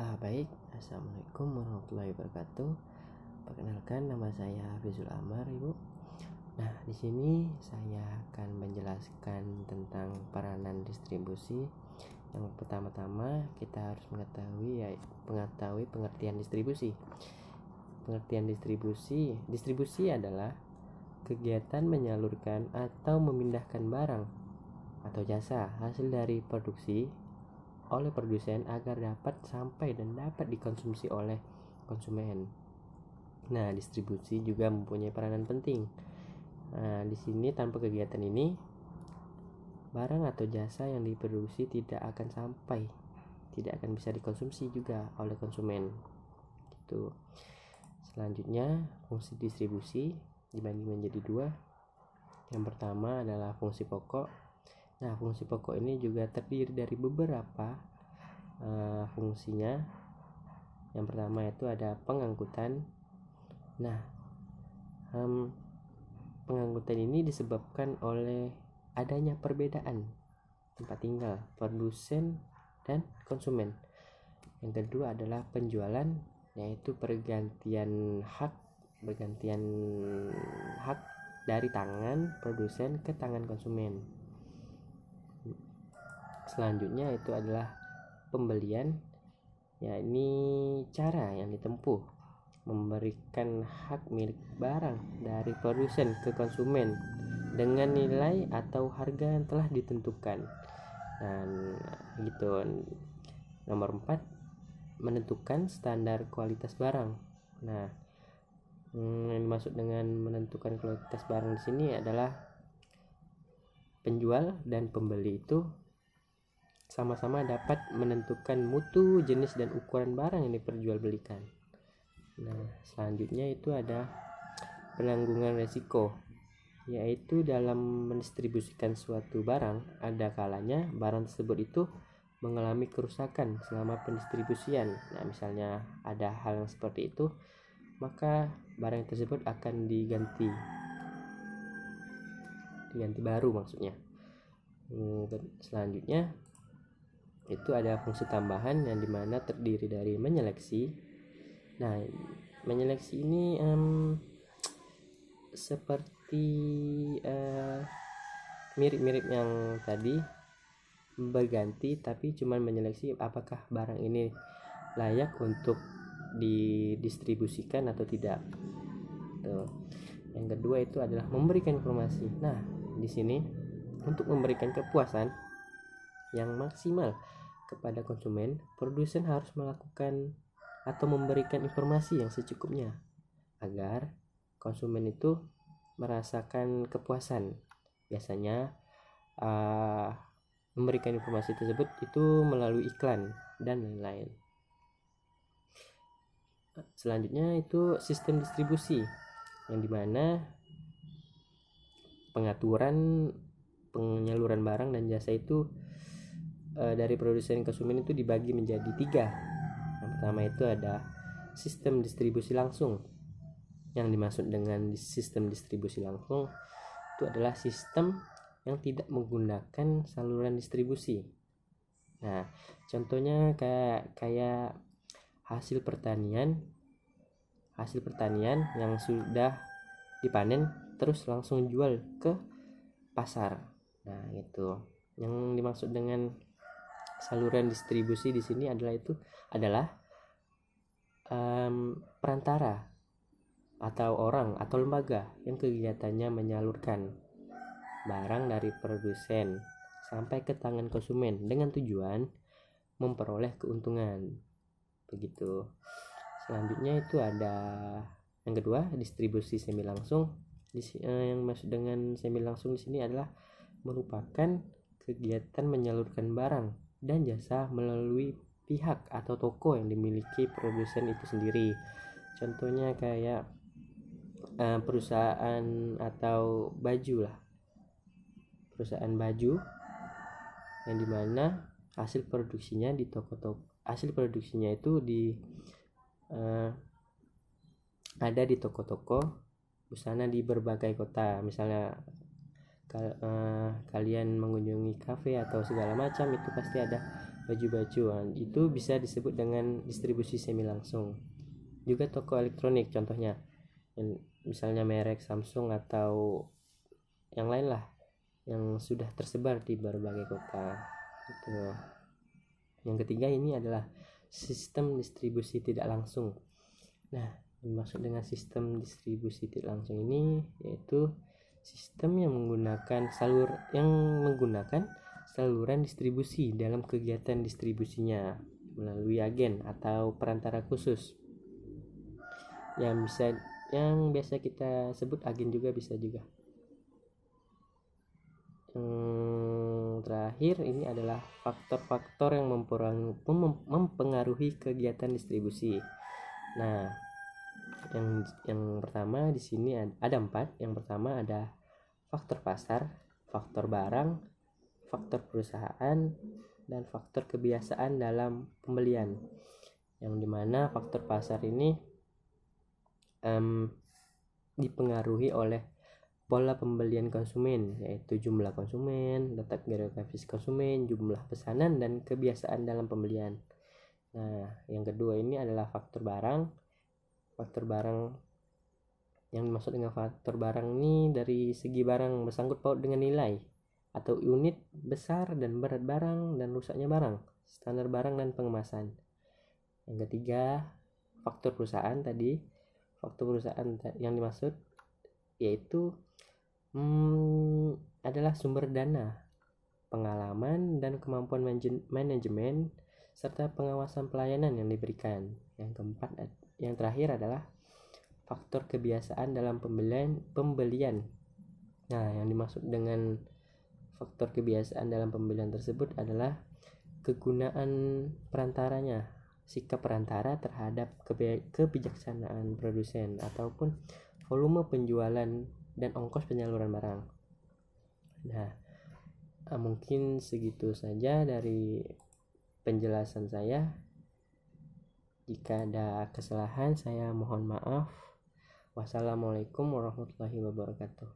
Baik, Assalamualaikum warahmatullahi wabarakatuh. Perkenalkan, nama saya Hafizul Amar, Ibu. Nah, di sini saya akan menjelaskan tentang peranan distribusi. Yang pertama-tama kita harus mengetahui pengertian distribusi. Pengertian distribusi adalah kegiatan menyalurkan atau memindahkan barang atau jasa hasil dari produksi oleh produsen agar dapat sampai dan dapat dikonsumsi oleh konsumen. Nah, distribusi juga mempunyai peranan penting. Nah, di sini tanpa kegiatan ini, barang atau jasa yang diproduksi tidak akan bisa dikonsumsi juga oleh konsumen. Gitu. Selanjutnya, fungsi distribusi dibagi menjadi dua. Yang pertama adalah fungsi pokok. Nah, fungsi pokok ini juga terdiri dari beberapa fungsinya. Yang pertama itu ada pengangkutan. Nah, pengangkutan ini disebabkan oleh adanya perbedaan tempat tinggal produsen dan konsumen. Yang kedua adalah penjualan, yaitu pergantian hak dari tangan produsen ke tangan konsumen. Selanjutnya itu adalah pembelian, yakni cara yang ditempuh memberikan hak milik barang dari produsen ke konsumen dengan nilai atau harga yang telah ditentukan. Dan gitu. Nomor 4, menentukan standar kualitas barang. Nah, yang dimaksud dengan menentukan kualitas barang di sini adalah penjual dan pembeli itu sama-sama dapat menentukan mutu, jenis, dan ukuran barang yang diperjualbelikan. Nah, selanjutnya itu ada penanggungan resiko, yaitu dalam mendistribusikan suatu barang, ada kalanya barang tersebut itu mengalami kerusakan selama pendistribusian. Nah, misalnya ada hal yang seperti itu, maka barang tersebut akan diganti baru maksudnya. Selanjutnya itu ada fungsi tambahan yang dimana terdiri dari menyeleksi. Nah, menyeleksi ini seperti mirip-mirip yang tadi, berganti, tapi cuman menyeleksi apakah barang ini layak untuk didistribusikan atau tidak. Tuh. Yang kedua itu adalah memberikan informasi. Nah, di sini untuk memberikan kepuasan yang maksimal kepada konsumen, produsen harus melakukan atau memberikan informasi yang secukupnya agar konsumen itu merasakan kepuasan. Biasanya memberikan informasi tersebut itu melalui iklan dan lain-lain. Selanjutnya itu sistem distribusi, yang dimana pengaturan penyaluran barang dan jasa itu dari produsen konsumen itu dibagi menjadi 3. Yang pertama itu ada sistem distribusi langsung. Yang dimaksud dengan sistem distribusi langsung itu adalah sistem yang tidak menggunakan saluran distribusi. Nah, contohnya kayak hasil pertanian yang sudah dipanen terus langsung jual ke pasar. Nah, itu yang dimaksud dengan saluran distribusi di sini adalah perantara atau orang atau lembaga yang kegiatannya menyalurkan barang dari produsen sampai ke tangan konsumen dengan tujuan memperoleh keuntungan. Begitu. Selanjutnya itu ada yang kedua, distribusi semi langsung. Yang maksud dengan semi langsung di sini adalah merupakan kegiatan menyalurkan barang dan jasa melalui pihak atau toko yang dimiliki produsen itu sendiri. Contohnya kayak perusahaan atau perusahaan baju yang dimana hasil produksinya itu ada di toko-toko busana di berbagai kota. Misalnya kalian mengunjungi kafe atau segala macam, itu pasti ada baju-baju. Nah, itu bisa disebut dengan distribusi semi langsung. Juga toko elektronik contohnya, misalnya merek Samsung atau yang lain lah yang sudah tersebar di berbagai kota gitu. Yang ketiga ini adalah sistem distribusi tidak langsung. Nah, dimaksud dengan sistem distribusi tidak langsung ini yaitu sistem yang menggunakan saluran distribusi dalam kegiatan distribusinya melalui agen atau perantara khusus. Yang biasa kita sebut agen juga bisa juga. Terakhir ini adalah faktor-faktor yang mempengaruhi kegiatan distribusi. Nah, yang pertama di sini ada 4. Yang pertama ada faktor pasar, faktor barang, faktor perusahaan, dan faktor kebiasaan dalam pembelian. Yang dimana faktor pasar ini dipengaruhi oleh pola pembelian konsumen, yaitu jumlah konsumen, letak geografis konsumen, jumlah pesanan, dan kebiasaan dalam pembelian. Nah, yang kedua ini adalah faktor barang. Faktor barang, yang dimaksud dengan faktor barang ini dari segi barang bersangkut paut dengan nilai atau unit, besar dan berat barang, dan rusaknya barang, standar barang, dan pengemasan. Yang ketiga, faktor perusahaan tadi. Faktor perusahaan yang dimaksud yaitu adalah sumber dana, pengalaman, dan kemampuan manajemen serta pengawasan pelayanan yang diberikan. Yang terakhir adalah faktor kebiasaan dalam pembelian. Nah, yang dimaksud dengan faktor kebiasaan dalam pembelian tersebut adalah kegunaan perantaranya, sikap perantara terhadap kebijaksanaan produsen ataupun volume penjualan dan ongkos penyaluran barang. Nah, mungkin segitu saja dari penjelasan saya. Jika ada kesalahan saya mohon maaf. Wassalamualaikum warahmatullahi wabarakatuh.